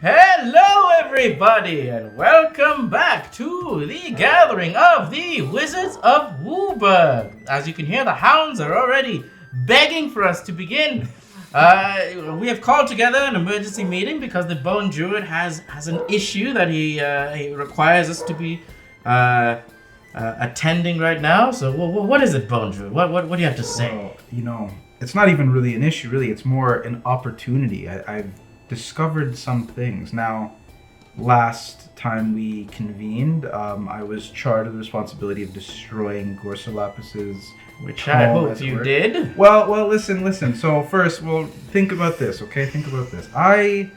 Hello everybody and welcome back to the gathering of the Wizards of WUBRG. As you can hear, the hounds are already begging for us to begin. We have called together an emergency meeting because the Bone Druid has an issue that he requires us to be attending right now. So what is it, Bone Druid? What do you have to say? Well, it's not even really an issue, really. It's more an opportunity. I've discovered some things. Now, last time we convened, I was charged with the responsibility of destroying Gorsolapis's Which I hope you did. Well, listen. So first, think about this, okay? Think about this. I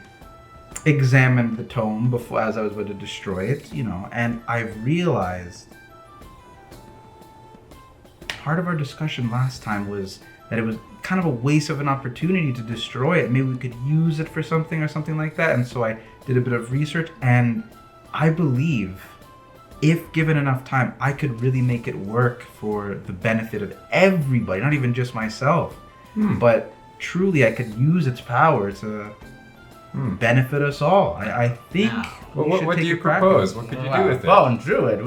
examined the tome before, as I was about to destroy it, and I realized part of our discussion last time was that it was kind of a waste of an opportunity to destroy it. Maybe we could use it for something or something like that. And so I did a bit of research, and I believe if given enough time, I could really make it work for the benefit of everybody, not even just myself. But truly, I could use its power to benefit us all. I think. Well, what do you propose? What could you do with it? Bone Druid,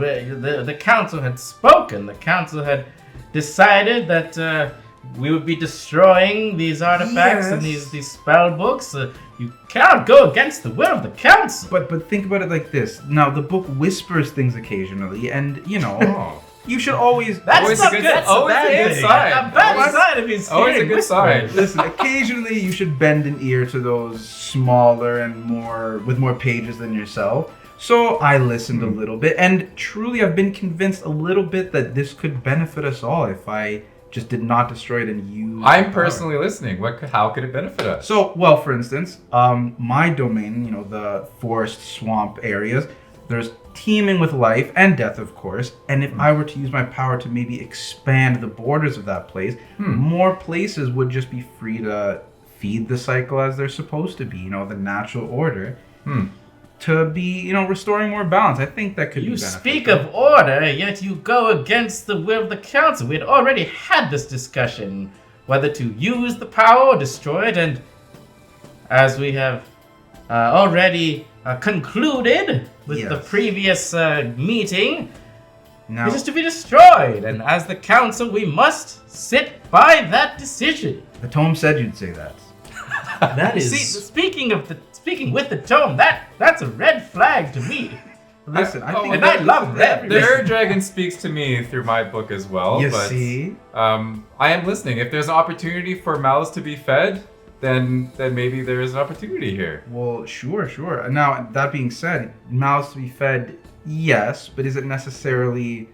the council had spoken. The council had decided that we would be destroying these artifacts and these spell books. You cannot go against the will of the council. But think about it like this. Now, the book whispers things occasionally, and you should always. That's always not a good, good. always a good sign. A bad sign if he's Always a hearing good whispering. sign. Listen, occasionally you should bend an ear to those smaller and with more pages than yourself. So I listened a little bit, and truly I've been convinced a little bit that this could benefit us all if I just did not destroy it and use I'm personally listening. How could it benefit us? So, for instance, my domain, the forest swamp areas, there's teeming with life and death, of course. And if I were to use my power to maybe expand the borders of that place, more places would just be free to feed the cycle as they're supposed to be, the natural order. To be, restoring more balance. I think that could be beneficial. You speak of order, yet you go against the will of the council. We had already had this discussion, whether to use the power or destroy it, and as we have already concluded with the previous meeting, it is to be destroyed, and as the council, we must sit by that decision. The tome said you'd say that. That is... See, speaking with the tome, that's a red flag to me. Listen, I love that. The Ur Dragon speaks to me through my book as well. You but, see? I am listening. If there's an opportunity for mouths to be fed, then maybe there is an opportunity here. Well, sure. Now, that being said, mouths to be fed, yes, but is it necessarily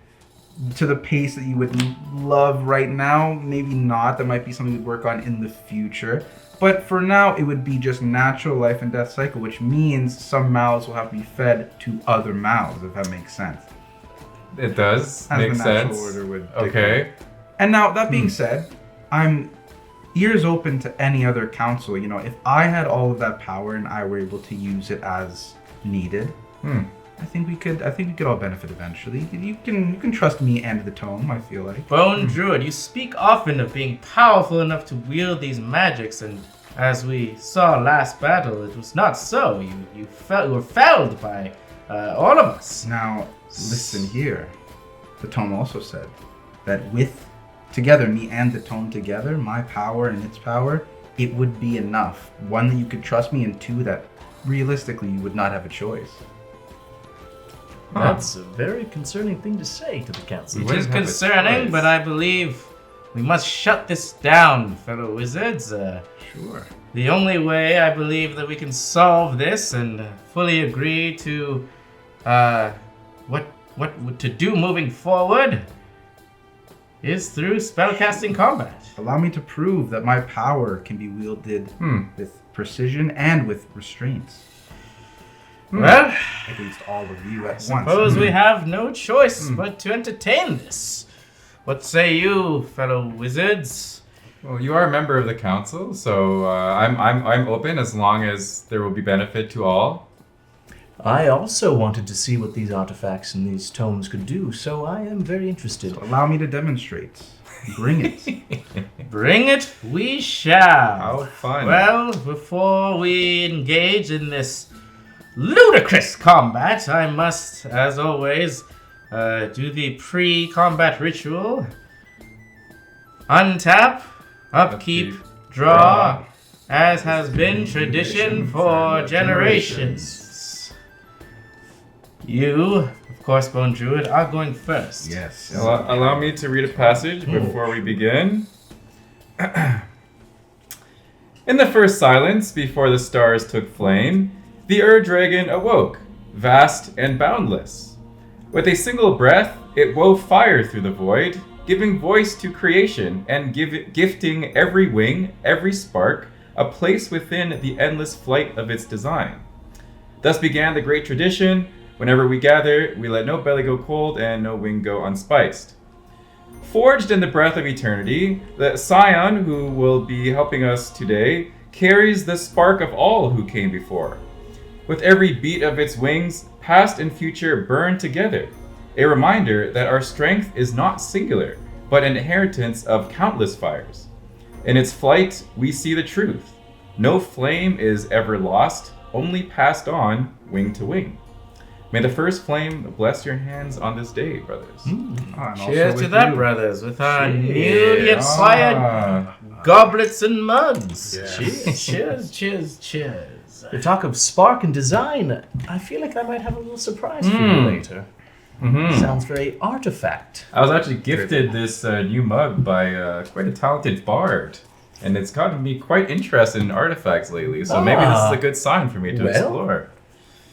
to the pace that you would love right now? Maybe not. That might be something we'd work on in the future. But for now, it would be just natural life and death cycle, which means some mouths will have to be fed to other mouths, if that makes sense. It does As make the natural sense. order would Okay. dictate. And now, that being said, I'm ears open to any other council. If I had all of that power and I were able to use it as needed, I think we could all benefit eventually. You can trust me and the tome, I feel like. Bone Druid, you speak often of being powerful enough to wield these magics, and as we saw last battle, it was not so. You were felled by all of us. Now, listen here. The tome also said that together, me and the tome together, my power and its power, it would be enough. One, that you could trust me, and two, that realistically you would not have a choice. That's a very concerning thing to say to the council. It is concerning, but I believe we must shut this down, fellow wizards. Sure. The only way I believe that we can solve this and fully agree to what to do moving forward is through spellcasting combat. Allow me to prove that my power can be wielded with precision and with restraints. Well, Against all of you at once. suppose we have no choice but to entertain this. What say you, fellow wizards? Well, you are a member of the council, so I'm open as long as there will be benefit to all. I also wanted to see what these artifacts and these tomes could do, so I am very interested. Allow me to demonstrate. Bring it. Bring it we shall. How fun. Well, before we engage in this ludicrous combat, I must, as always, do the pre-combat ritual. Untap, upkeep, draw, as has been tradition for generations. You, of course, Bone Druid, are going first. Yes. Allow me to read a passage before we begin. In the first silence, before the stars took flame, the Ur-Dragon awoke, vast and boundless. With a single breath, it wove fire through the void, giving voice to creation and gifting every wing, every spark, a place within the endless flight of its design. Thus began the great tradition. Whenever we gather, we let no belly go cold and no wing go unspiced. Forged in the breath of eternity, the Scion, who will be helping us today, carries the spark of all who came before. With every beat of its wings, past and future burn together, a reminder that our strength is not singular, but an inheritance of countless fires. In its flight, we see the truth. No flame is ever lost, only passed on, wing to wing. May the first flame bless your hands on this day, brothers. Cheers to that, brothers, with our newly inspired goblets and mugs. Yes. Cheers. The talk of spark and design, I feel like I might have a little surprise for you later. Sounds very artifact. I was actually gifted this new mug by quite a talented bard, and it's gotten me quite interested in artifacts lately, so maybe this is a good sign for me to explore.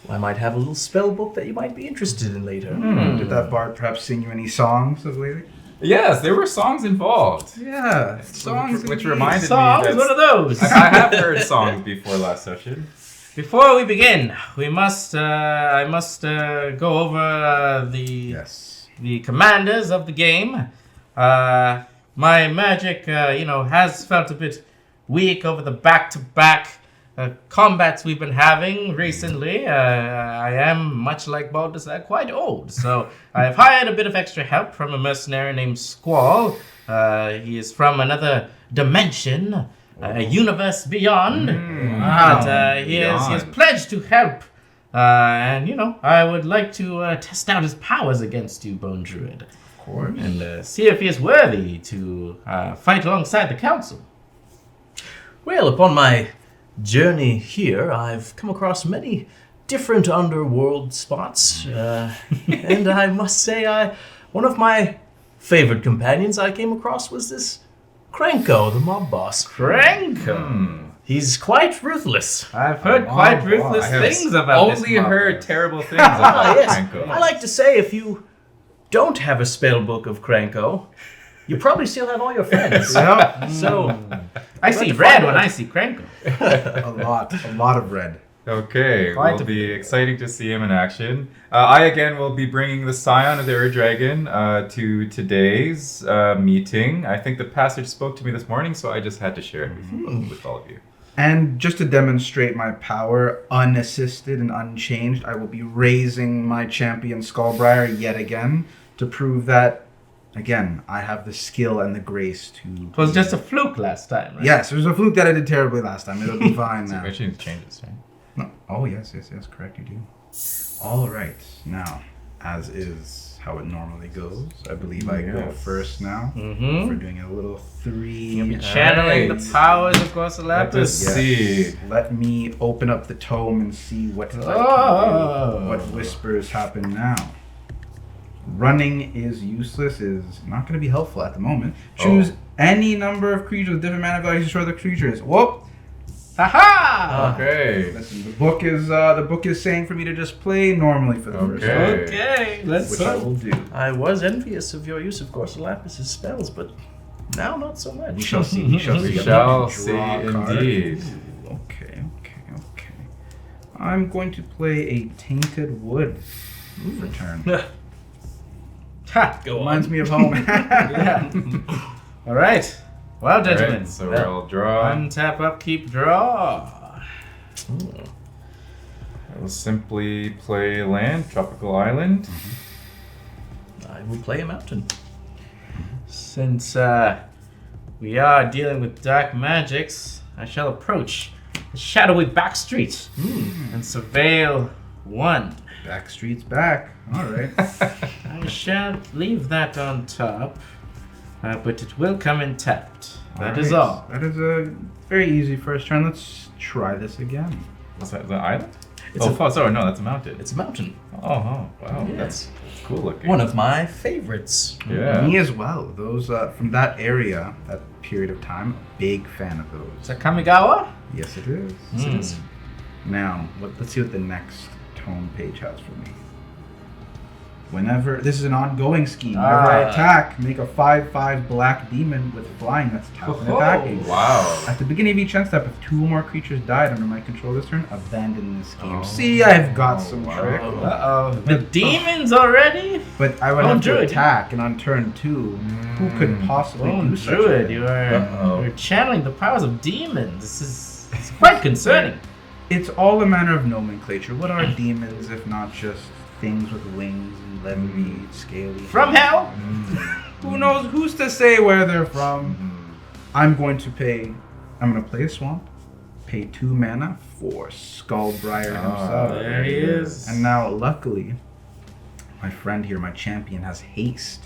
I might have a little spell book that you might be interested in later. Did that bard perhaps sing you any songs of lately? Yes, there were songs involved. Yeah, songs. Which reminded Songs, me that what are those? I have heard songs before last session. Before we begin, I must go over the commanders of the game. My magic, has felt a bit weak over the back-to-back combats we've been having recently. I am, much like Baldus, quite old, so I've hired a bit of extra help from a mercenary named Squall. He is from another dimension, a universe beyond, but he has pledged to help. I would like to test out his powers against you, Bone Druid. Of course. And see if he is worthy to fight alongside the council. Well, upon my journey here, I've come across many different underworld spots, and I must say, one of my favorite companions I came across was this Krenko, the mob boss. Krenko? He's quite ruthless. I've heard quite ruthless things about this. Only heard terrible things about Krenko. I like to say, if you don't have a spell book of Krenko, you probably still have all your friends. So I see red when I see Krenko. a lot of red. Okay, will be exciting to see him in action. I again will be bringing the Scion of the Ur-Dragon to today's meeting. I think the passage spoke to me this morning, so I just had to share it with all of you. And just to demonstrate my power, unassisted and unchanged, I will be raising my champion Skullbriar yet again to prove that, again, I have the skill and the grace to... It was just a fluke last time, right? Yes, it was a fluke that I did terribly last time. It'll be fine now. Machine changes, right? No. Oh, yes, correct, you do. All right, now, as is how it normally goes, I believe I go first now. We're doing a little 3... You'll be channeling the powers of Gosalapis. Let's see. Let me open up the tome and see what I can do. What whispers happen now. Running is useless, is not going to be helpful at the moment. Choose any number of creatures with different mana values to destroy the creatures. Whoop! Haha! Okay. Listen, the book is saying for me to just play normally for the first time. Okay, let's Which I will do. I was envious of your use of Gorsalapis's spells, but now not so much. We shall see. We shall see. We shall Draw see a card. indeed. Okay. I'm going to play a Tainted Wood for turn. Ha! Go on. Reminds me of home. Yeah. All right. Well, gentlemen. Alright, so we'll draw. Untap, upkeep, draw. I will simply play land, Tropical Island. I will play a mountain. Since we are dealing with dark magics, I shall approach shadowy back street and surveil one. Backstreet's back. All right. I shall leave that on top, but it will come in tapped. That is all. That is a very easy first turn. Let's try this again. What's that? The island? It's Sorry, no, that's a mountain. It's a mountain. Wow, Yeah. that's cool looking. One of my favorites. Yeah. Me as well. Those from that area, that period of time, big fan of Is those. that Kamigawa? Yes, it is. Yes, it is. Now, let's see what the next tone page has for me. Whenever this is an ongoing scheme, whenever I attack, make a 5/5 black demon with flying that's tapped and attacking. Wow. At the beginning of each end step, if 2 or more creatures died under my control this turn, abandon this game. See, I've got some trick. The demons already? But I would Bone have to Druid. attack, and on turn 2, who could possibly Bone do such a Druid, thing? you're channeling the powers of demons. It's quite concerning. It's all a matter of nomenclature. What are demons if not just things with wings and leathery, scaly? From hell? Who knows? Who's to say where they're from? I'm going to play a swamp, pay 2 mana for Skullbriar himself. There he is. And now, luckily, my friend here, my champion, has haste.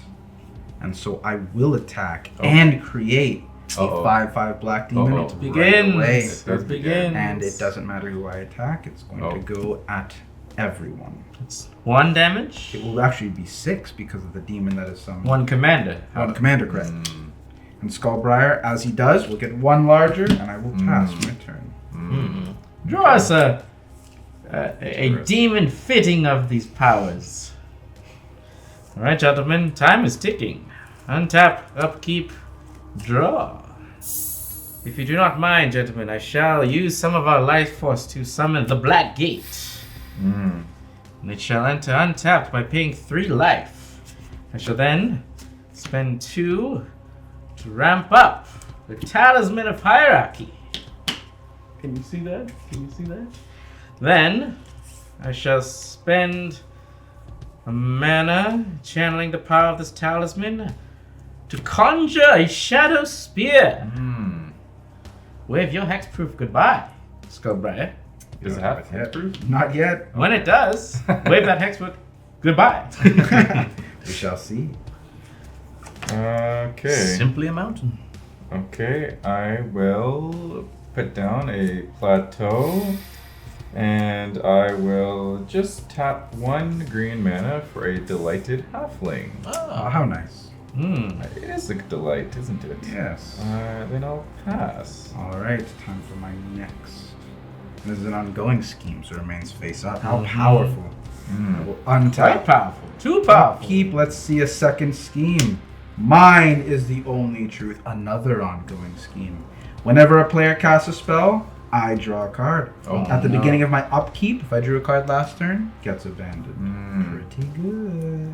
And so I will attack and create a 5/5 black demon Uh-oh. right Begins. away. Let's begin. And it doesn't matter who I attack, it's going to go at everyone. It's 1 damage. It will actually be 6 because of the demon that is summoned. 1 commander. One commander, correct. And Skullbriar, as he does, will get 1 larger, and I will pass my turn. Draw us a demon fitting of these powers. Alright, gentlemen, time is ticking. Untap, upkeep, draw. If you do not mind, gentlemen, I shall use some of our life force to summon the Black Gate. And it shall enter untapped by paying 3 life. I shall then spend 2 to ramp up the Talisman of Hierarchy. Can you see that? Then I shall spend a mana channeling the power of this talisman to conjure a Shadow Spear. Wave your hexproof goodbye, Skullbriar. Does it have hexproof? Not yet. When it does, wave that hexproof goodbye. We shall see. Okay. Simply a mountain. Okay, I will put down a plateau, and I will just tap 1 green mana for a delighted halfling. Oh, how nice. It is a delight, isn't it? Yes. Then I'll pass. All right, time for my next. This is an ongoing scheme, so it remains face up. How powerful. I will Quite untap. powerful. Too powerful. Keep. Let's see a second scheme. Mine is the only truth. Another ongoing scheme. Whenever a player casts a spell, I draw a card. At the beginning of my upkeep, if I drew a card last turn, gets abandoned. Pretty good.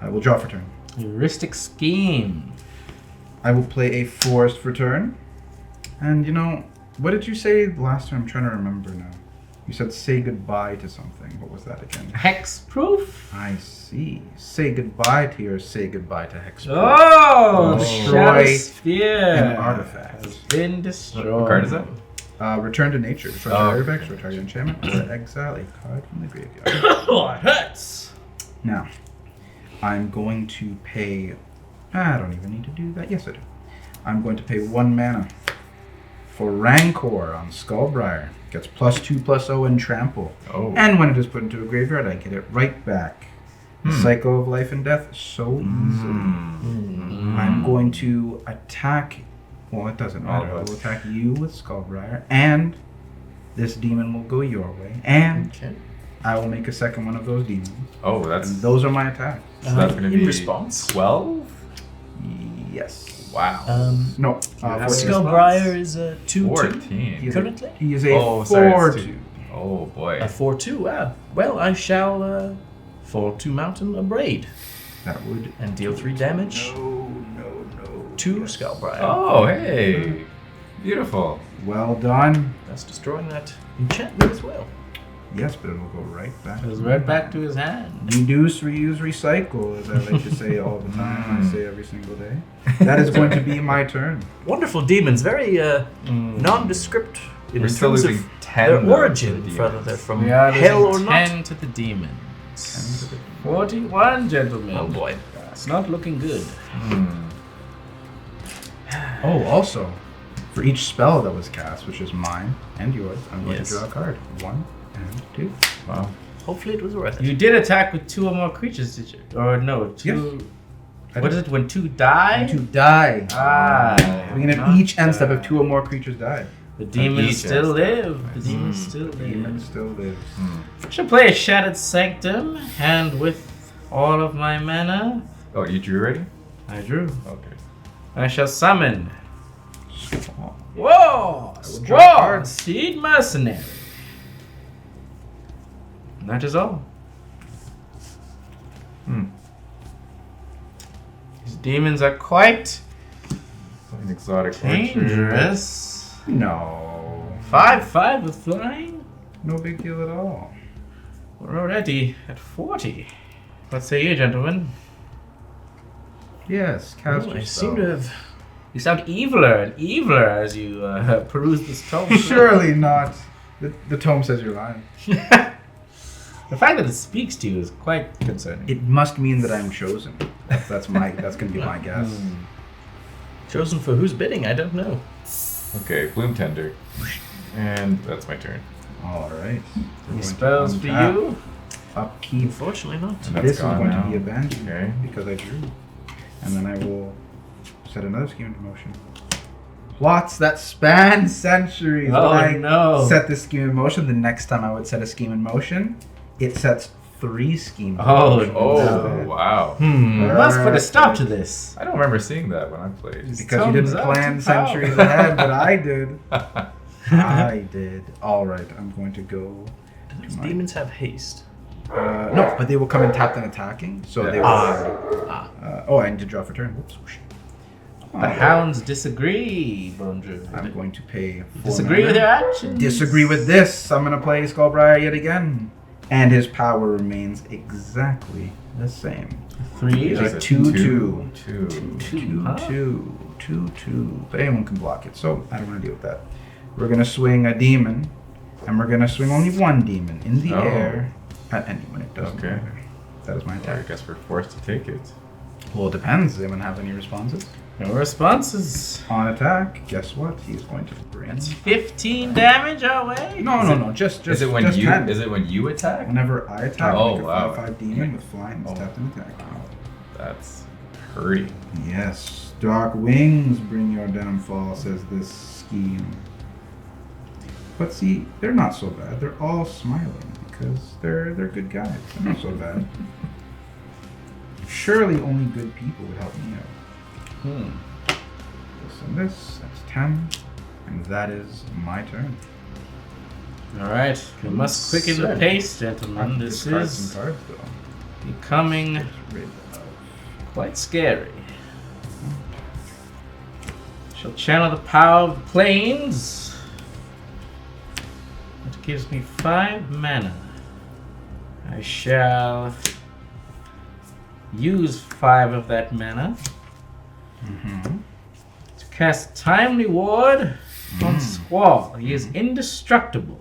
I will draw for turn. Heuristic scheme. I will play a forest for turn. And what did you say last time? I'm trying to remember now. You said say goodbye to something. What was that again? Hexproof? I see. Say goodbye to your say goodbye to Hexproof. Oh! Destroy Shadow Spear an artifact. has been destroyed. What card is that? Return to nature. Destroy target artifact, destroy target enchantment, or exile a card from the graveyard. Oh, it hurts. Now, I'm going to pay... I don't even need to do that. Yes, I do. I'm going to pay 1 mana for Rancor on Skullbriar. Gets +2/+0 and trample. And when it is put into a graveyard, I get it right back. The cycle of life and death so easily. I'm going to attack... Well, it doesn't matter. I will attack you with Skullbriar, and this demon will go your way, and I will make a second one of those demons. Oh, that's... And those are my attacks. So that's going to be... In response. 12? Yes. Wow. No. Skullbriar is a 2/2 14. currently. He is a Oh, sorry, it's 4/2. two. Oh, boy. A 4/2. Well, I shall fall to mountain a braid That would... and deal 3 damage No. to Skullbriar. Oh, hey. Beautiful. Well done. That's destroying that enchantment as well. Yes, but it will go right back. It was right back to his hand. Reduce, reuse, recycle, as I like to say all the time. I say every single day. That is going to be my turn. Wonderful demons, very nondescript in We're still terms losing of 10 their though, to the origin, demons. whether they're from We are hell or losing not. 10 to the demons. 41, gentlemen. Oh boy. It's not looking good. Oh, also, for each spell that was cast, which is mine and yours, I'm going Yes. to draw a card. 1 and 2. Wow. Hopefully it was worth it. You did attack with 2 or more creatures, did you? Or no, 2. I What did. is it when 2 die? To die. Ah. Beginning of not each end step, die. if 2 or more creatures die. The demons each still end step. live. The demons still Demon live. still lives. Should play a Shattered Sanctum, and with all of my mana, Oh, you drew already? I drew. Okay. I shall summon. Squall. Whoa! will draw a Squall! card. Seed Mercenary. And that is all. These demons are quite An exotic orchard. dangerous. No. 5/5 with flying. No big deal at all. We're already at 40. What say you, gentlemen? Yes, cast Oh, your I spell. seem to have. You sound eviler and eviler as you peruse this tome. Surely not. The tome says you're lying. The fact that it speaks to you is quite concerning. It must mean that I'm chosen. That's going to be my guess. Chosen for whose bidding? I don't know. Okay, Bloom Tender. And that's my turn. All right. Any spells for you? Upkeep. Unfortunately not. And that's This is gone going now. to be abandoned Okay. because I drew. And then I will set another scheme into motion. Plots that span centuries. Oh, when I no. set this scheme in motion, the next time I would set a scheme in motion, it sets 3 schemes in Oh, motion. Oh, instead. wow. We must put a stop to this. I don't remember seeing that when I played. Because you didn't Thumbs up plan to power. centuries ahead, but I did. I did. All right, I'm going to go. Those demons have haste. No, but they will come and tap and attacking, so they will. Ah. Oh, I need to draw for turn. Whoops. The hounds disagree, Bone Druid. I'm going to pay. 4 Disagree with mana. their actions. Disagree with this. I'm going to play Skullbriar yet again, and his power remains exactly the same. 3. He's It's a a 2/2. 2. 2/2. But anyone can block it, so I don't want to deal with that. We're going to swing a demon, and we're going to swing only 1 demon in the Oh. air at anyone. It doesn't Okay. matter. That is my I attack. guess we're forced to take it. Well, it depends. Does anyone have any responses? No responses. On attack, guess what? He's going to bring. That's 15 damage our way. No. Just Is it when just you 10. is it when you attack? Whenever I attack, Oh, make a wow. 5/5 demon with flying Oh. step and attack. That's hurting. Yes, dark wings bring your downfall, says this scheme. But see, they're not so bad. They're all smiling because they're good guys. They're not so bad. Surely only good people would help me out. This and this, that's 10, and that is my turn. Alright, we must quicken the Concern. pace, I gentlemen. can This discard is some cards though. becoming Get rid of. quite scary. Shall channel the power of the plains. That gives me 5 mana. I shall use 5 of that mana to cast Timely Ward on Squall. He is indestructible.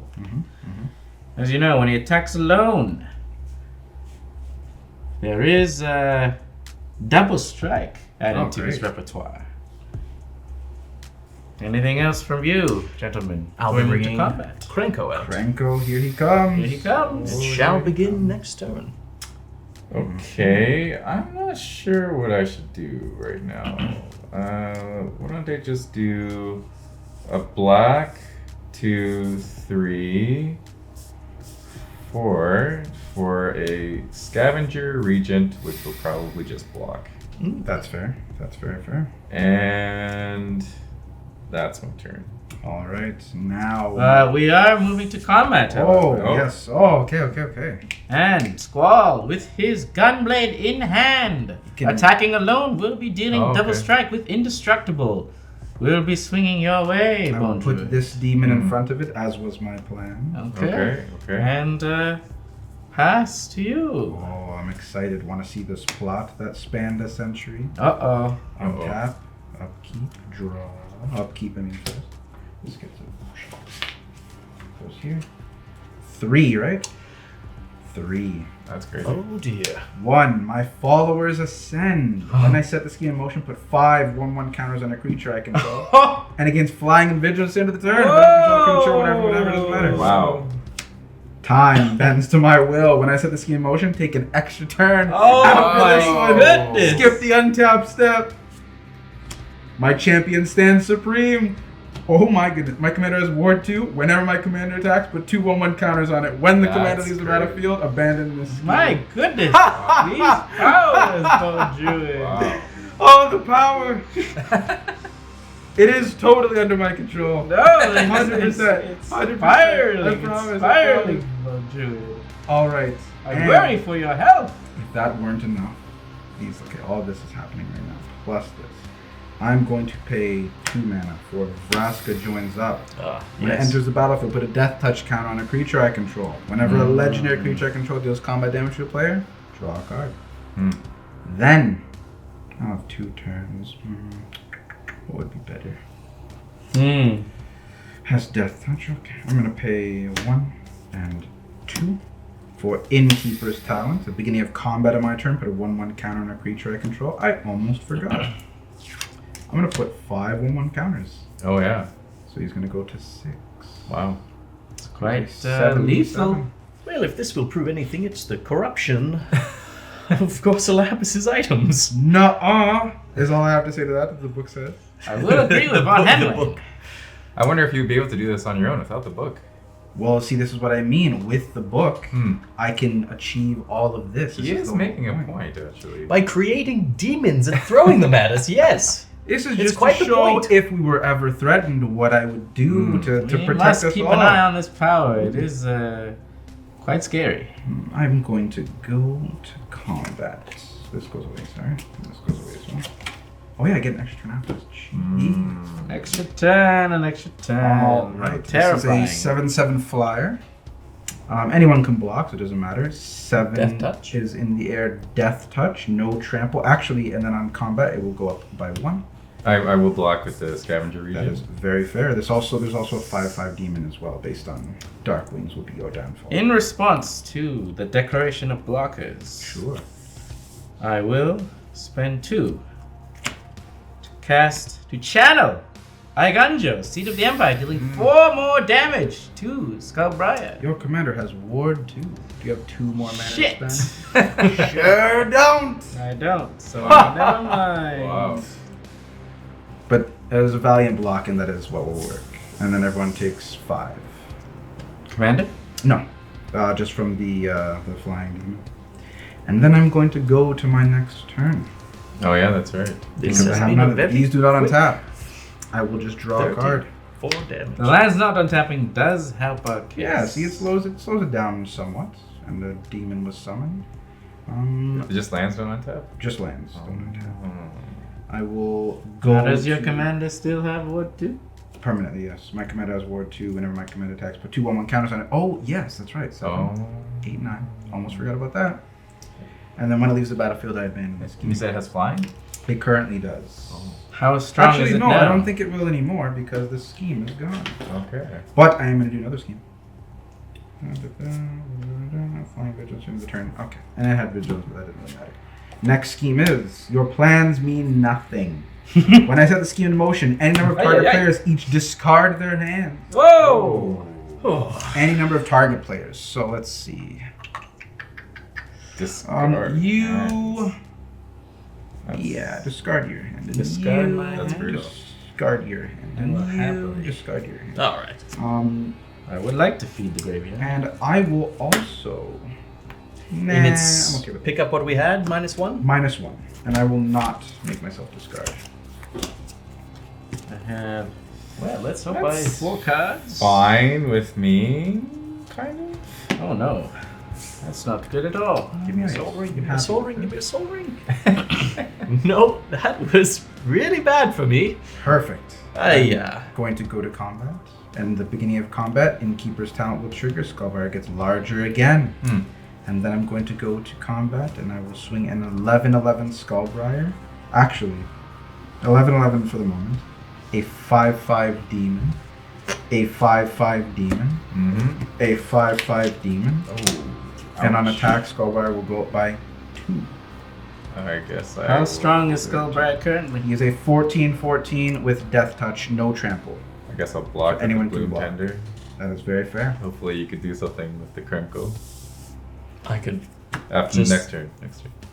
As you know, when he attacks alone, there is a double strike added to his great. repertoire. Anything else from you, gentlemen? I'll be before we move to bringing combat. Krenko out. Krenko, here he comes. Here he comes. It shall begin next turn. Okay, I'm not sure what I should do right now. Why don't I just do a black, 2, 3, 4 for a scavenger regent, which will probably just block. That's fair. That's very fair. And that's my turn. All right, now. We are moving to combat, Oh, however. Oh. yes. Oh, okay. And Squall, with his gunblade in hand, can- attacking alone, will be dealing Oh, double okay. strike with indestructible. We'll be swinging your way, I will Bone put Druid. this demon in front of it, as was my plan. Okay. Okay. And pass to you. Oh, I'm excited. Want to see this plot that spanned a century? Uh-oh. Untap, upkeep, draw. Upkeep, I mean, first. This gets a goes here. 3, right? 3. That's crazy. Oh dear. 1. My followers ascend. When I set the scheme in motion, put 5 1/1 counters on a creature I control. And against flying and vigilance into the turn. If I don't control the creature, whatever, doesn't matter. Wow. Time bends to my will. When I set the scheme in motion, take an extra turn. Oh After my this one, goodness. Skip the untap step. My champion stands supreme. Oh my goodness. My commander has Ward 2. Whenever my commander attacks, put 2 1/1 counters on it. When the commander That's leaves the great. battlefield, abandon this scheme. My goodness. These powers, Bone Druid. Wow. Oh, the power. It is totally under my control. No, 100%. It's 100%. spiraling. I It's promise, spiraling, Bone Druid. All right. I'm And worried for your health. if that weren't enough, all this is happening right now. Plus this. I'm going to pay 2 mana for Vraska joins up. When it enters the battlefield, put a death touch counter on a creature I control. Whenever a legendary creature I control deals combat damage to a player, draw a card. Then, I'll have 2 turns. What would be better? Has death touch. Okay. I'm going to pay 1 and 2 for Innkeeper's Talent. At the beginning of combat on my turn, put a 1/1 counter on a creature I control. I almost forgot. I'm going to put 5 1/1 counters. Oh yeah. So he's going to go to 6. Wow. It's quite Seven, lethal. 7. Well, if this will prove anything, it's the corruption of Gorsalapis' items. Nuh-uh. Is all I have to say to that, as the book says. I will agree with Von The Henley. book. I wonder if you'd be able to do this on your own without the book. Well, see, this is what I mean. With the book, I can achieve all of this. He is making a point, actually. By creating demons and throwing them at us, yes. This is It's just quite to the show point. if we were ever threatened, what I would do to We protect must us keep all. an eye on this power. It is quite scary. I'm going to go to combat. This goes away, sorry. This goes away as well. Oh yeah, I get an extra turn after this. Jeez. Extra turn, an extra turn. All right. Terrifying. This is a 7/7 flyer. Anyone can block, so it doesn't matter. 7 Death touch? is in the air. Death touch, no trample. Actually, and then on combat, it will go up by 1. I will block with the scavenger That is region. very fair. There's also a 5/5 demon as well, based on Dark Wings will be your downfall. In response to the declaration of blockers, Sure. I will spend 2 to channel Aiganjo, Seed of the Empire, dealing 4 more damage to Skullbriar. Your commander has Ward 2. Do you have 2 more mana Shit. to spend? Sure don't. I don't, so never mind. Wow. But as a Valiant block, and that is what will work. And then everyone takes 5. Commander? No, just from the flying demon. And then I'm going to go to my next turn. Oh yeah, that's right. This Because I has have been none a of very these do not quick untap. I will just draw a card. 4 damage. The land's not untapping does help our case. Yeah, see, it slows it down somewhat. And the demon was summoned. It just lands on untap. Just lands. Don't untap. Oh. I will go. Now, does your to- commander still have Ward 2? Permanently, yes. My commander has Ward 2 whenever my commander attacks. Put 2 1/1 counters on it. Oh, yes, that's right. 7, 8, 9. Almost forgot about that. And then when it leaves the battlefield, I abandon this Can you say it has flying? It currently does. How strong Actually, is it no, now? I don't think it will anymore because the scheme is gone. Okay. But I am going to do another scheme. Flying vigilance into the turn. Okay. And I had vigilance, but that didn't really matter. Next scheme is your plans mean nothing. When I set the scheme in motion, any number of target players each discard their hands. Whoa! Any number of target players. So let's see. Discard. You. That's- Yeah, discard your hand. And Discard you my That's brutal. Discard your hand. And Well, you happily. discard your hand. Alright. I would like to feed the graveyard. And I will also. Nah, And it's I'm okay with pick up what we had, -1. -1. And I will not make myself discard. I have. Well, let's hope I That's 4 cards. Fine with me, kind of. Oh no, that's not good at all. Give me a Soul ring, give me a Happy soul ring, with give me a soul ring. No, that was really bad for me. Perfect. Yeah. Going to go to combat. And the beginning of combat, Innkeeper's Talent will trigger. Skullbriar gets larger again. And then I'm going to go to combat and I will swing an 11/11 Skullbriar. Actually, 11/11 for the moment. A 5/5 demon. a 5/5 demon, Mm-hmm. a 5/5 demon, Oh. and on ouch. attack, Skullbriar will go up by 2. I guess I How will strong is do it. Skullbriar currently? He is a 14/14 with Death Touch, no trample. I guess I'll block with Anyone the can Bloom block. Tender. That is very fair. Hopefully you could do something with the Krenko. I could. After Just- next turn.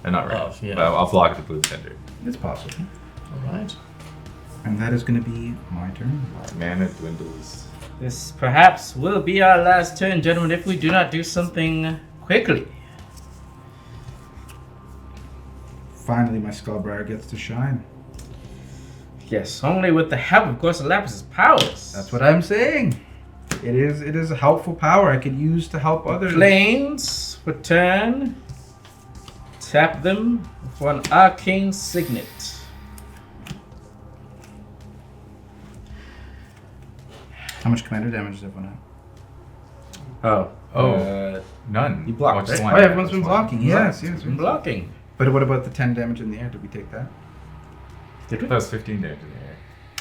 Not right. Oh, yeah. But I'll block with the Bloom Tender. It's possible. All right. And that is going to be my turn. My mana dwindles. This perhaps will be our last turn, gentlemen, if we do not do something quickly. Finally, my Skullbriar gets to shine. Yes, only with the help of Lapis' powers. That's what I'm saying. It is a helpful power I could use to help others. Planes, return, tap them for an arcane signet. How much commander damage does everyone have? Oh, None. you blocked, just right? Oh, one. everyone's been Just one. blocking. Yes, yes. been blocking. But what about the 10 damage in the air? Did we take that? Did we? That was 15 damage in the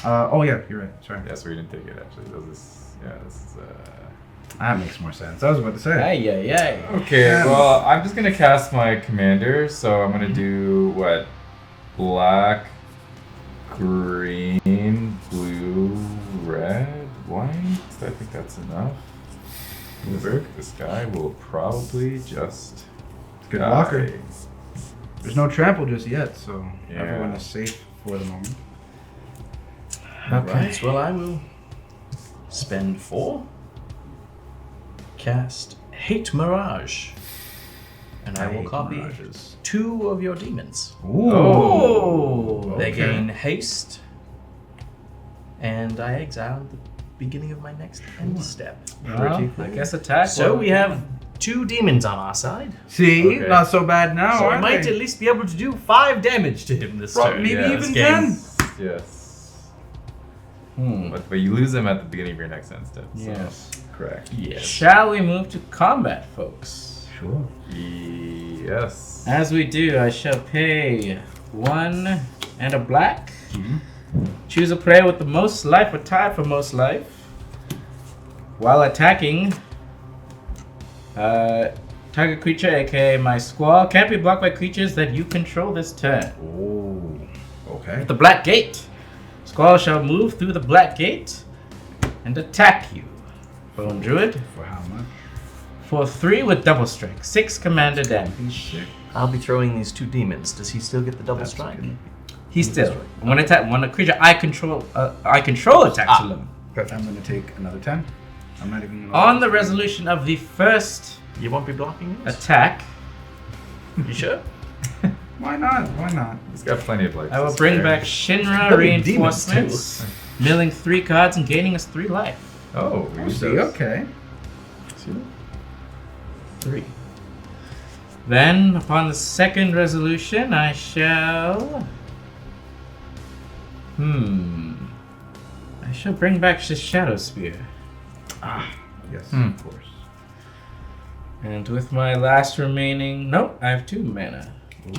air. Oh yeah, you're right. Sorry. Yeah, so we didn't take it actually. This is That makes more sense. I was about to say. Ay, ay, ay. Okay, Yeah. well, I'm just gonna cast my commander, so I'm gonna do what? Black, green, blue, red, white. I think that's enough. WUBRG, this guy will probably just Good die. blocker. There's no trample just yet, so Yeah. everyone is safe for the moment. All right. Well, I will spend 4. Cast Hate Mirage. And I will hate copy mirages. 2 of your demons. Ooh. Oh, They Okay. gain haste. And I exile at the beginning of my next end step. Well, I guess attack. So will- we have 2 demons on our side. See, Okay. not so bad now. So we are might they? at least be able to do 5 damage to him this turn. Maybe Yeah, even this 10. Yes. Hmm. But you lose them at the beginning of your next end step. So. Yes. Correct. Yes. Shall we move to combat, folks? Sure. Yes. As we do, I shall pay 1 and a black. Choose a player with the most life or tied for most life. While attacking, target creature, aka my Squall, can't be blocked by creatures that you control this turn. Oh. Okay. The black gate. Squall shall move through the black gate and attack you. Bone Druid For how much? for 3 with double strike, 6 commander damage. I'll be throwing these 2 demons. Does he still get the double strike? He still when a creature I control attacks alone. I'm going to take another 10. I'm not even going On the resolution of the first You won't be blocking this? attack, You sure? Why not? Why not? He's got plenty of life. I will to bring spare. back Shinra There'll be demons, reinforcements, milling 3 cards and gaining us 3 life. Oh, we I use see. those. Okay. See that? 3. Then, upon the second resolution, I shall. I shall bring back the Shadow Spear. Yes, Hmm. of course. And with my last remaining. Nope, I have 2 mana.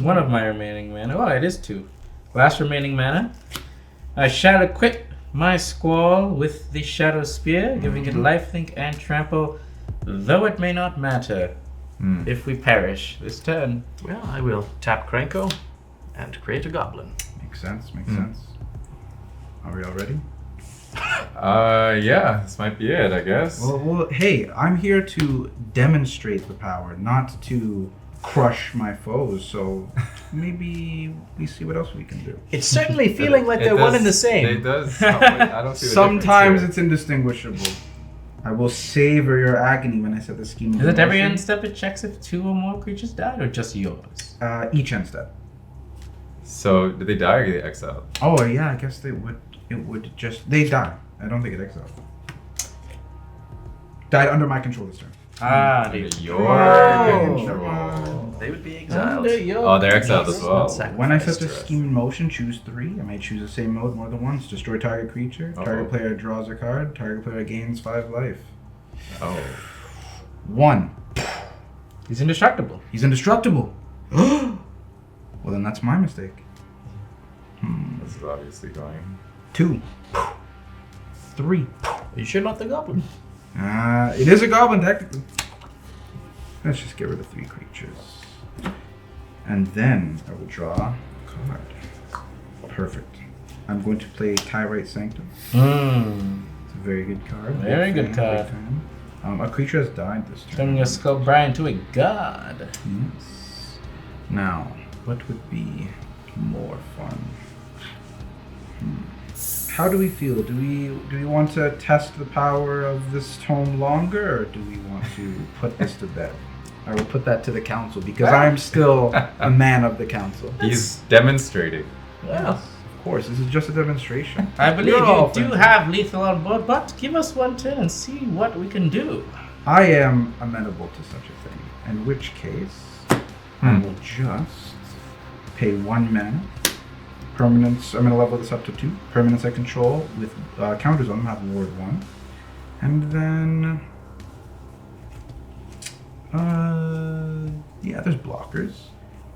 One of my remaining mana. Oh, it is 2. Last remaining mana. I shall equip my Squall with the Shadow Spear, giving it lifelink and trample, though it may not matter if we perish this turn. Well, I will tap Krenko and create a goblin. Makes sense. Makes sense. Are we all ready? Yeah, this might be it, I guess. Well, hey, I'm here to demonstrate the power, not to crush my foes. So maybe we see what else we can do. It's certainly feeling like It they're one and the It same. does. I don't see the Sometimes difference it's indistinguishable. I will savor your agony when I set the scheme. Is it every end step it checks if 2 or more creatures died, or just yours? Each end step. here. So, did they die or get exiled? Oh yeah, I guess they would. It would just they die. I don't think it exiled. Died under my control this turn. Ah, Under they your Oh, control. come on. They would be exiled. Under your Oh, they're exiled as well. When I set the Interesting. scheme in motion, choose 3. I may choose the same mode more than once. Destroy target creature. Target Uh-oh. player draws a card. Target player gains 5 life. Oh. 1. He's indestructible. He's indestructible. Well, then that's my mistake. This is obviously going. 2. 3. you sure not the goblin? It is a goblin, technically. Let's just get rid of 3 creatures. And then I will draw a card. Perfect. I'm going to play Tyrite Sanctum. It's a very good card. Very good card. A creature has died this turn. Turning your Skullbriar into a god. Yes. Now, what would be more fun? How do we feel? Do we want to test the power of this tome longer, or do we want to put this to bed? I will put that to the council because I'm still a man of the council. He's demonstrating. Well, Of course, this is just a demonstration. I believe You're all you do friends. have lethal on board, but give us one turn and see what we can do. I am amenable to such a thing, in which case I will just pay 1 mana. Permanents, I'm going to level this up to 2. Permanents I control with counters on them have ward 1. And then, yeah, there's blockers.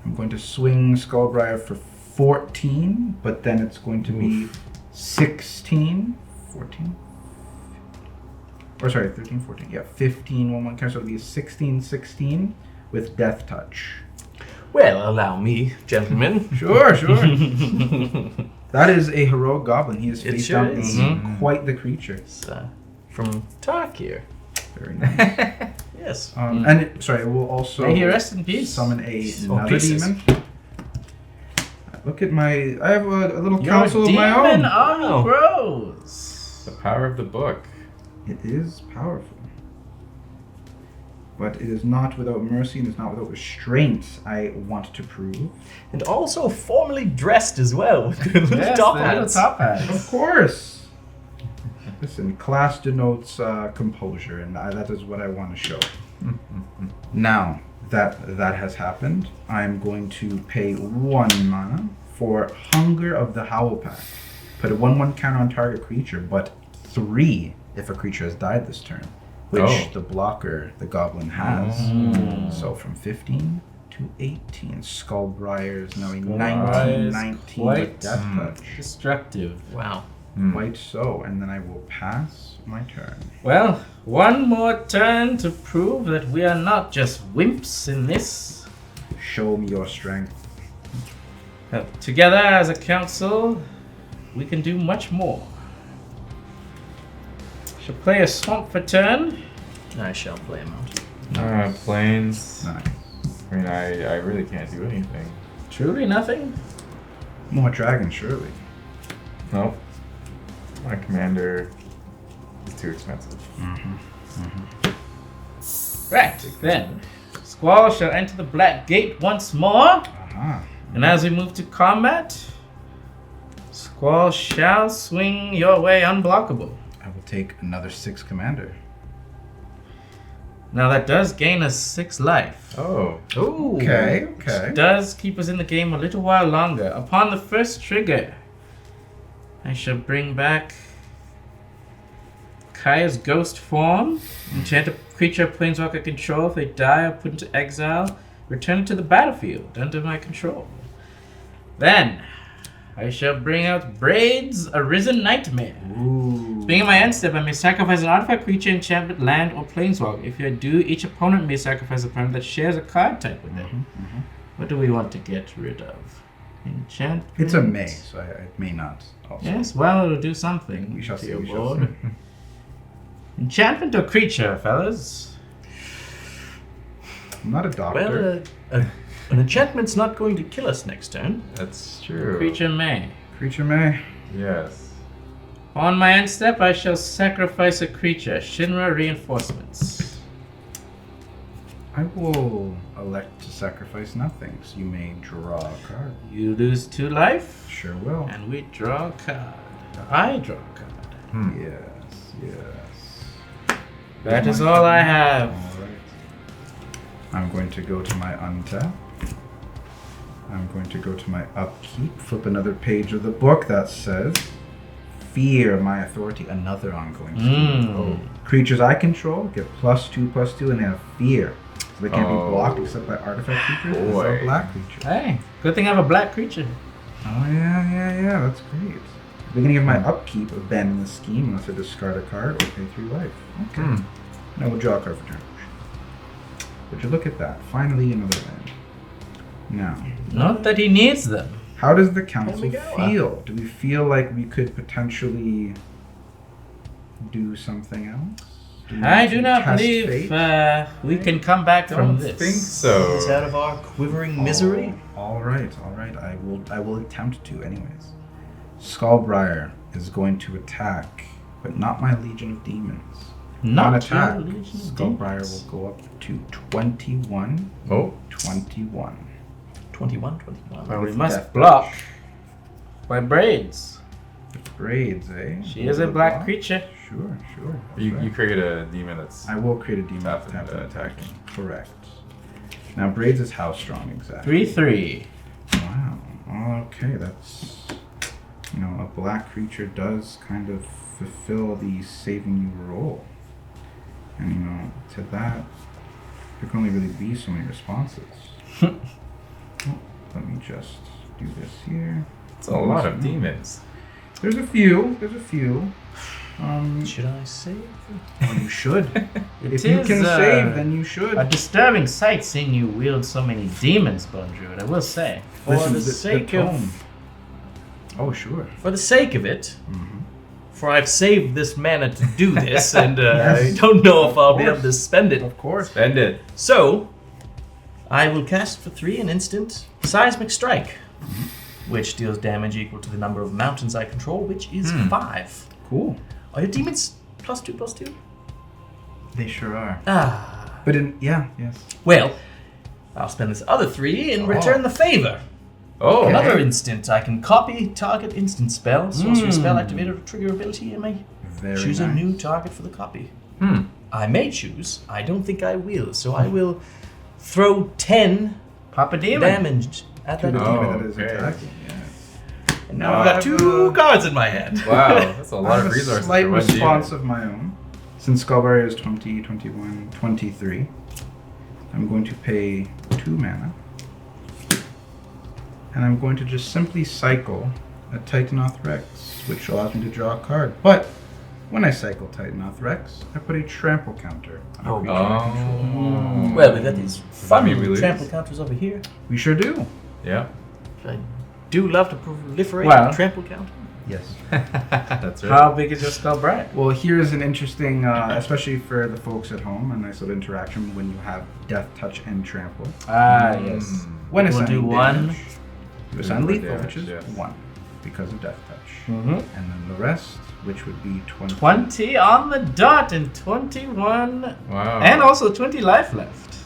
I'm going to swing Skullbriar for 14, but then it's going to be 16, 14. Or sorry, 13, 14. Yeah, 15, 1 counter, so it'll be 16, 16 with Death Touch. well, allow me, gentlemen. Sure. That is a heroic goblin. He is It face sure down is. in quite the creature. It's, from Tarkir. Very nice. Yes. And sorry, we'll also May he rest in peace. summon Oh, another pieces. demon. Look at my... I have a little Your council of my own. demon army Wow. grows. The power of the book. It is powerful. But it is not without mercy and it's not without restraint, I want to prove. And also formally dressed as well. With the little Yes, top the little hats. top hats. Of course! Listen, class denotes composure, and that is what I want to show. Now that has happened, I'm going to pay 1 mana for Hunger of the Howl Pack. Put a 1/1 counter on target creature, but 3 if a creature has died this turn, which the blocker, the goblin, has. So from 15 to 18, Skullbriar is now a Skullbriar is 19 with Death Touch. Destructive. Wow. Quite so, and then I will pass my turn. Well, one more turn to prove that we are not just wimps in this. Show me your strength. Together as a council, we can do much more. Shall play a swamp for turn. I shall play him out. Planes. Nice. I mean, I really can't do anything. Truly nothing. More dragon, surely. Nope. My commander is too expensive. Right, then. Squall shall enter the Black Gate once more. Aha. And as we move to combat, Squall shall swing your way unblockable. I will take another 6 commander. Now that does gain us 6 life. Oh. Ooh. Okay. Does keep us in the game a little while longer. Upon the first trigger, I shall bring back Kaya's ghost form. Enchant a creature of Planeswalker control. If they die or put into exile, return it to the battlefield under my control. Then, I shall bring out Braid's Arisen Nightmare. Ooh. Being in my end step, I may sacrifice an artifact, creature, enchantment, land, or planeswalk. If I do, each opponent may sacrifice a permanent that shares a card type with it. What do we want to get rid of? Enchantment. It's a may, so I may not. Also. Yes, well, it'll do something. We shall to see. your We shall board. Enchantment or creature, fellas? I'm not a doctor. Well, an enchantment's not going to kill us next turn. That's true. Creature may. Creature may. Yes. On my end step, I shall sacrifice a creature. Shinra Reinforcements. I will elect to sacrifice nothing, so you may draw a card. You lose 2 life, Sure will. and we draw a card. I draw a card. Yes. That is all I have. Alright. I'm going to go to my untap. I'm going to go to my upkeep, flip another page of the book that says, Fear my authority, another ongoing fear. Creatures I control get +2/+2 and they have fear. So they can't be blocked except by artifact creatures boy. or black creatures. Hey, good thing I have a black creature. Oh yeah, that's great. Beginning of my upkeep, abandon the scheme unless I discard a card or pay 3 life. Okay. Now we'll draw a card for turn. Would you look at that? Finally, another land. Now, Not that he needs them. how does the council we go. feel? Do we feel like we could potentially do something else? Do we I want do to not test believe fate? we can come back from Don't this. think so. It's out of our quivering misery. All right. I will attempt to, anyways. Skullbriar is going to attack, but not my Legion of Demons. Not On attack, your Legion of Skullbriar Demons. will go up to 21. Oh. 21. 21. Well, we With must death block touch. by braids. With braids, eh? She is a black creature. Sure. You That's right. create a demon that's. I will create a demon Tap tap and and attack. attacking. Correct. Now, braids is how strong exactly? 3/3. Wow. Okay, that's... a black creature does kind of fulfill the saving you roll. And, to that, there can only really be so many responses. Let me just do this here. It's a lot of demons. There's a few. Should I save? Well, you should. It If you is, can save, then you should. a disturbing sight seeing you wield so many demons, Bone Druid, I will say. For Listen, the sake tome. of... Oh, sure. For the sake of it, Mm-hmm. for I've saved this mana to do this, and Yes. I don't know if I'll be course. able to spend it. Of course. Spend it. So, I will cast for 3 an instant Seismic Strike, which deals damage equal to the number of mountains I control, which is 5. Cool. Are your demons +2/+2? They sure are. Ah. But yes. Well, I'll spend this other 3 and return the favor. Oh. Another instant, I can copy target instant spell, sorcery spell activated or trigger ability, and I Very choose a nice. new target for the copy. Hmm. I may choose, I don't think I will, so I will throw 10 Papa Demon. damage at To that the demon. demon that is okay. attacking. Yeah. And now I've got 2 cards in my hand. Wow, that's a I lot have of a resources. slight for one response demon. of my own. Since Skullbriar is 20, 21, 23, I'm going to pay 2 mana. And I'm going to just simply cycle a Titanoth Rex, which allows me to draw a card. But when I cycle Titanoth Rex, I put a trample counter on a creature I control. Well, we've got these that mean fun we lose? trample counters over here. We sure do. Yeah. I do love to proliferate Well. trample counter. Yes. That's right. How big is your skull bright? Well, here's an interesting, especially for the folks at home, a nice little interaction when you have Death Touch and Trample. Ah, yes. When We'll do assigning one. damage, you assign lethal, damage, which is yes. 1 because of Death Touch. Mm-hmm. And then the rest, which would be 20. 20 on the dot and 21. Wow. And also 20 life left.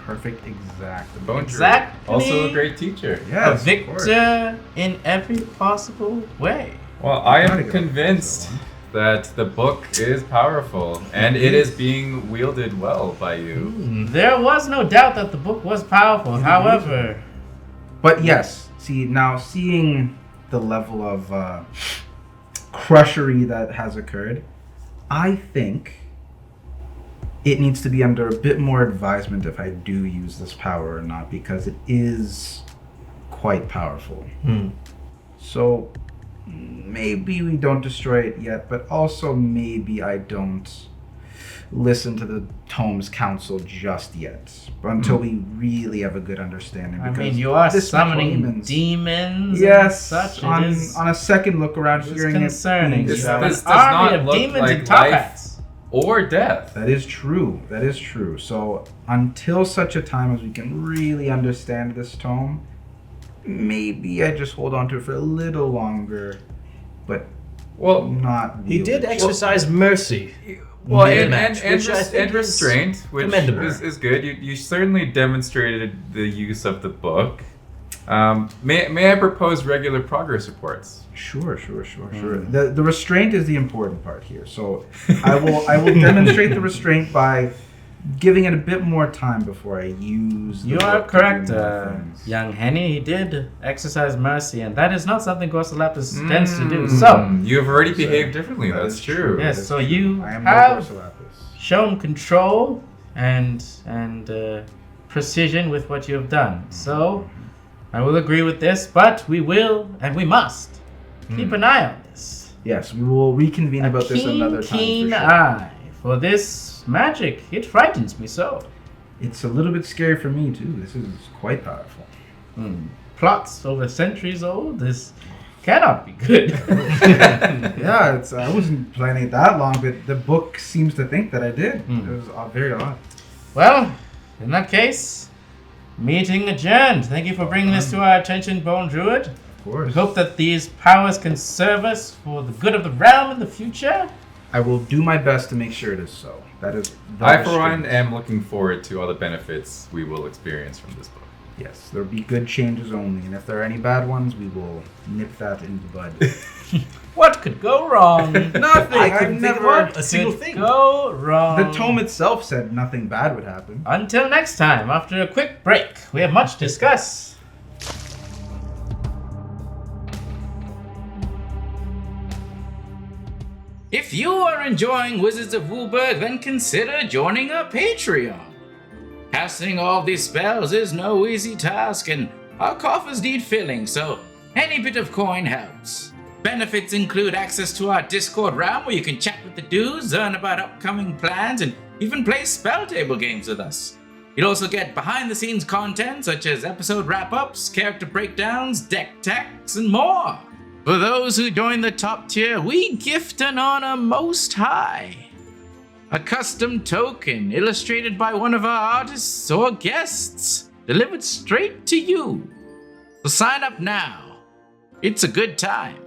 Perfect, exact. Bone Druid. Exactly. Also a great teacher. Yes, a of course. victor in every possible way. Well, I Gotta am go convinced with that the book is powerful and it is being wielded well by you. There was no doubt that the book was powerful. However, But yes, now seeing the level of crushery that has occurred, I think it needs to be under a bit more advisement if I do use this power or not, because it is quite powerful. So maybe we don't destroy it yet, but also maybe I don't listen to the tome's counsel just yet, until we really have a good understanding. I Because mean, you are this summoning demons- demons. Yes, and such. on It is a second look around, it's hearing concerning. it. This- You have this an does army not of look demons like and top life. hats. Or death. That is true. That is true. So until such a time as we can really understand this tome, maybe I just hold on to it for a little longer, but Well, not really. He did exercise mercy. well, Mid-match, which I think and is restraint, which commendable. is good. You certainly demonstrated the use of the book. May I propose regular progress reports? Sure. The restraint is the important part here. So I will demonstrate the restraint by giving it a bit more time before I use the You are book to do correct, more things. young Henny. He did exercise mercy, and that is not something Gosalapis tends to do. So, you have already So, behaved differently. that That's is true. Yes, That is so true. you I am have no Gosalapis. shown control and precision with what you have done. So, I will agree with this, but we will and we must keep an eye on this. Yes, we will reconvene about this another time. Keen For sure. eye for this magic. It frightens me so. It's a little bit scary for me too. This is quite powerful. Plots over centuries old. This cannot be good. Yeah, I wasn't planning it that long, but the book seems to think that I did. It was very odd. Well, in that case, meeting adjourned. Thank you for bringing this to our attention, Bone Druid. Of We course. hope that these powers can serve us for the good of the realm in the future. I will do my best to make sure it is so. That is. the I, for one, restraint. am looking forward to all the benefits we will experience from this book. Yes, there'll be good changes only, and if there are any bad ones, we will nip that in the bud. What could go wrong? Nothing. I I've couldn't think never. of a single Could thing. go wrong. The tome itself said nothing bad would happen. Until next time, after a quick break, we have much to discuss. If you are enjoying Wizards of WUBRG, then consider joining our Patreon. Casting all these spells is no easy task, and our coffers need filling, so any bit of coin helps. Benefits include access to our Discord realm where you can chat with the dudes, learn about upcoming plans, and even play spell table games with us. You'll also get behind-the-scenes content such as episode wrap-ups, character breakdowns, deck techs, and more. For those who join the top tier, we gift an honor most high. A custom token illustrated by one of our artists or guests, delivered straight to you. So sign up now. It's a good time.